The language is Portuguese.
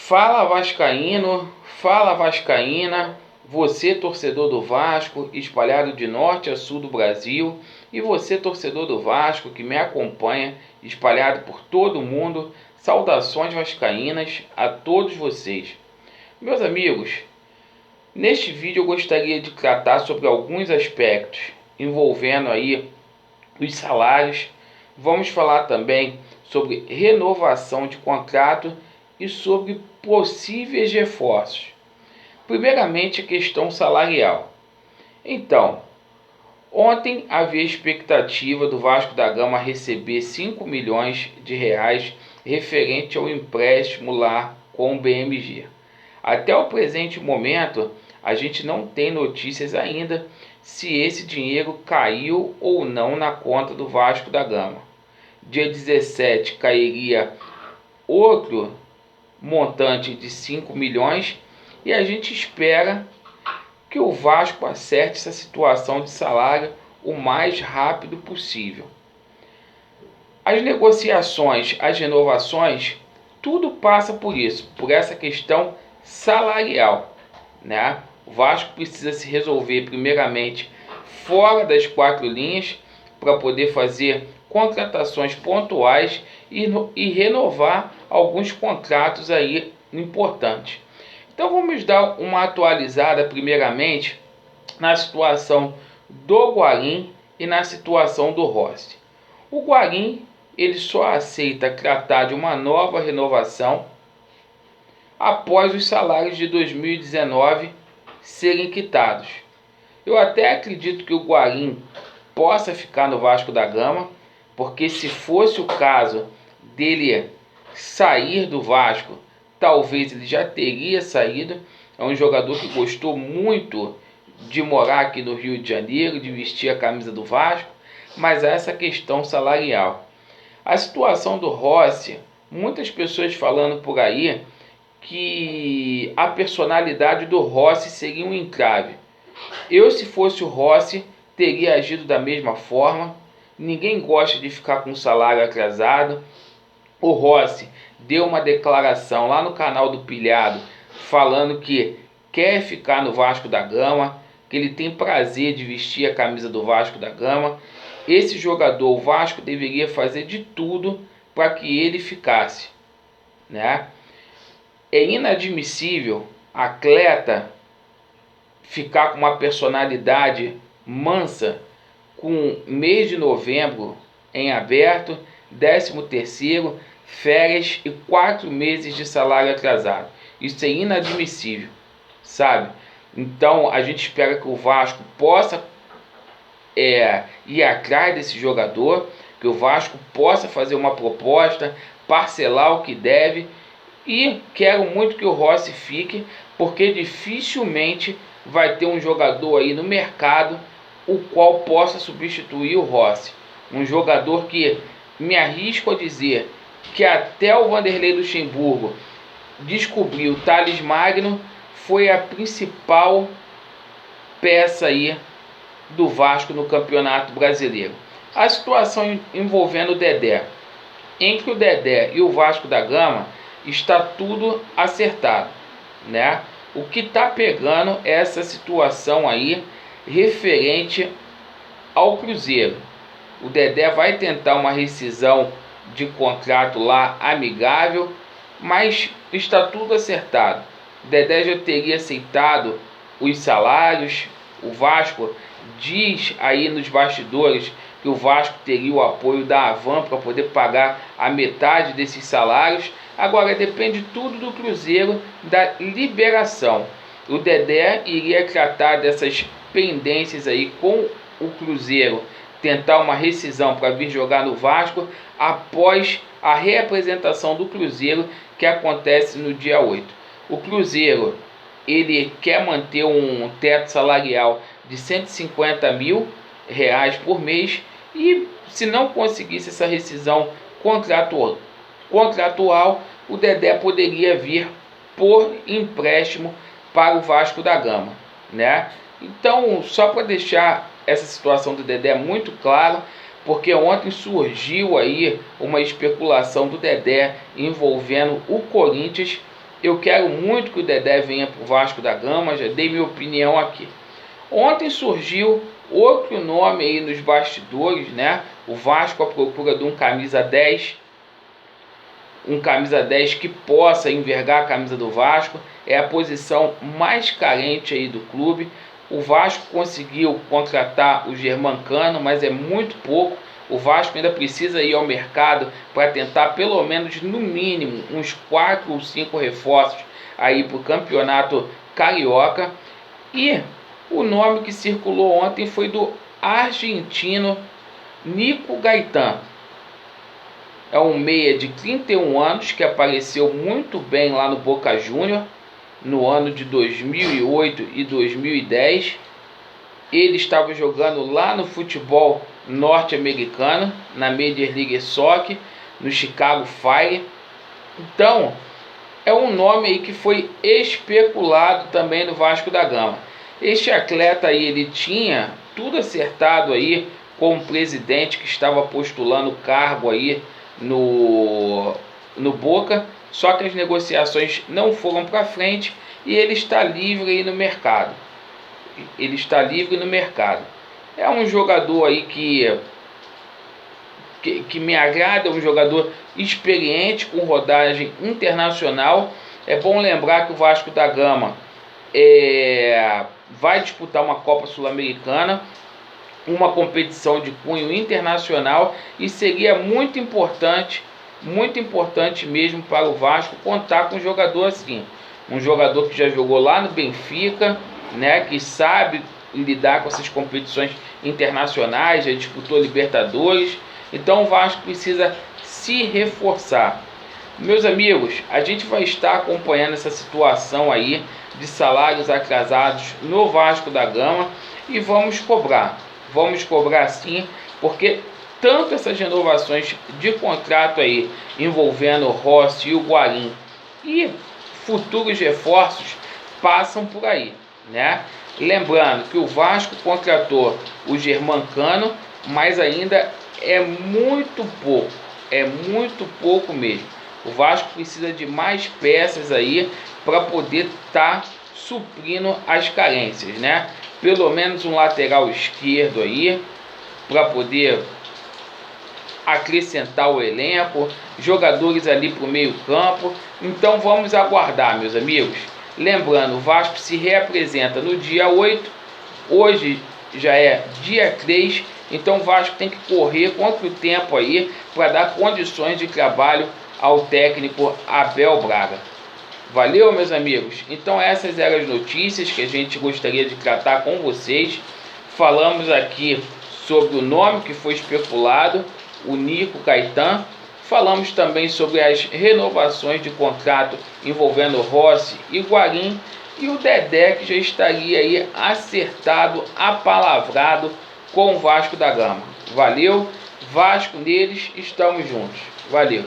Fala Vascaíno, fala Vascaína, você torcedor do Vasco, espalhado de norte a sul do Brasil, e você torcedor do Vasco que me acompanha, espalhado por todo o mundo, saudações vascaínas a todos vocês. Meus amigos, neste vídeo eu gostaria de tratar sobre alguns aspectos envolvendo aí os salários. Vamos falar também sobre renovação de contrato e sobre possíveis reforços. Primeiramente, a questão salarial. Então, ontem havia expectativa do Vasco da Gama receber 5 milhões de reais referente ao empréstimo lá com o BMG. Até o presente momento, a gente não tem notícias ainda se esse dinheiro caiu ou não na conta do Vasco da Gama. Dia 17 cairia outro montante de 5 milhões e a gente espera que o Vasco acerte essa situação de salário o mais rápido possível. As negociações, as renovações, tudo passa por isso, por essa questão salarial, né? O Vasco precisa se resolver primeiramente fora das quatro linhas para poder fazer contratações pontuais e renovar alguns contratos aí importantes. Então vamos dar uma atualizada primeiramente na situação do Guarim e na situação do Rossi. O Guarim, ele só aceita tratar de uma nova renovação após os salários de 2019 serem quitados. Eu até acredito que o Guarim possa ficar no Vasco da Gama, porque se fosse o caso dele sair do Vasco, talvez ele já teria saído. É um jogador que gostou muito de morar aqui no Rio de Janeiro, de vestir a camisa do Vasco, mas há essa questão salarial. A situação do Rossi, muitas pessoas falando por aí que a personalidade do Rossi seria um entrave. Eu, se fosse o Rossi, teria agido da mesma forma. Ninguém gosta de ficar com salário atrasado. O Rossi deu uma declaração lá no canal do Pilhado falando que quer ficar no Vasco da Gama, que ele tem prazer de vestir a camisa do Vasco da Gama. Esse jogador, o Vasco deveria fazer de tudo para que ele ficasse, né? É inadmissível atleta ficar com uma personalidade mansa com mês de novembro em aberto, 13º, férias e 4 meses de salário atrasado. Isso é inadmissível, sabe? Então a gente espera que o Vasco possa ir atrás desse jogador, que o Vasco possa fazer uma proposta, parcelar o que deve, e quero muito que o Rossi fique, porque dificilmente vai ter um jogador aí no mercado o qual possa substituir o Rossi. Um jogador que me arrisco a dizer que até o Vanderlei Luxemburgo descobriu o Thales Magno, foi a principal peça aí do Vasco no Campeonato Brasileiro. A situação envolvendo o Dedé. Entre o Dedé e o Vasco da Gama está tudo acertado, né? O que está pegando é essa situação aí referente ao Cruzeiro. O Dedé vai tentar uma rescisão de contrato lá amigável, mas está tudo acertado. O Dedé já teria aceitado os salários. O Vasco diz aí nos bastidores que o Vasco teria o apoio da Avan para poder pagar a metade desses salários. Agora depende tudo do Cruzeiro, da liberação. O Dedé iria tratar dessas pendências aí com o Cruzeiro, tentar uma rescisão para vir jogar no Vasco após a reapresentação do Cruzeiro, que acontece no dia 8. O Cruzeiro, ele quer manter um teto salarial de 150 mil reais por mês, e se não conseguisse essa rescisão contratual, o Dedé poderia vir por empréstimo para o Vasco da Gama, né? Então, só para deixar essa situação do Dedé muito clara, porque ontem surgiu aí uma especulação do Dedé envolvendo o Corinthians, Eu quero muito que o Dedé venha para o Vasco da Gama, já dei minha opinião aqui. Ontem surgiu outro nome aí nos bastidores, né? O Vasco à procura de um camisa 10, que possa envergar a camisa do Vasco. É a posição mais carente aí do clube. O Vasco conseguiu contratar o Germancano, mas é muito pouco. O Vasco ainda precisa ir ao mercado para tentar pelo menos, no mínimo, uns 4 ou 5 reforços aí para o campeonato carioca. E o nome que circulou ontem foi do argentino Nico Gaitán. É um meia de 31 anos que apareceu muito bem lá no Boca Juniors no ano de 2008 e 2010. Ele estava jogando lá no futebol norte-americano, na Major League Soccer, no Chicago Fire. Então, é um nome aí que foi especulado também no Vasco da Gama. Este atleta aí, ele tinha tudo acertado aí com o presidente que estava postulando o cargo aí no Boca, só que as negociações não foram para frente e ele está livre aí no mercado. É um jogador aí que me agrada, é um jogador experiente, com rodagem internacional. É bom lembrar que o Vasco da Gama vai disputar uma Copa Sul-Americana, uma competição de cunho internacional, e seria muito importante mesmo para o Vasco contar com um jogador assim, um jogador que já jogou lá no Benfica, né, que sabe lidar com essas competições internacionais, já disputou Libertadores. Então o Vasco precisa se reforçar. Meus amigos, a gente vai estar acompanhando essa situação aí de salários atrasados no Vasco da Gama e vamos cobrar sim, porque tanto essas renovações de contrato aí envolvendo o Rossi e o Guarim e futuros reforços passam por aí, né? Lembrando que o Vasco contratou o Germancano, mas ainda é muito pouco mesmo. O Vasco precisa de mais peças aí para poder estar suprindo as carências, né? Pelo menos um lateral esquerdo aí para poder acrescentar o elenco, jogadores ali para o meio campo. Então vamos aguardar, meus amigos. Lembrando, o Vasco se reapresenta no dia 8, hoje já é dia 3, então o Vasco tem que correr contra o tempo aí para dar condições de trabalho ao técnico Abel Braga. Valeu, meus amigos? Então essas eram as notícias que a gente gostaria de tratar com vocês. Falamos aqui sobre o nome que foi especulado, o Nico Gaitán. Falamos também sobre as renovações de contrato envolvendo Rossi e Guarim. E o Dedé, que já estaria aí acertado, apalavrado com o Vasco da Gama. Valeu, Vasco neles, estamos juntos. Valeu.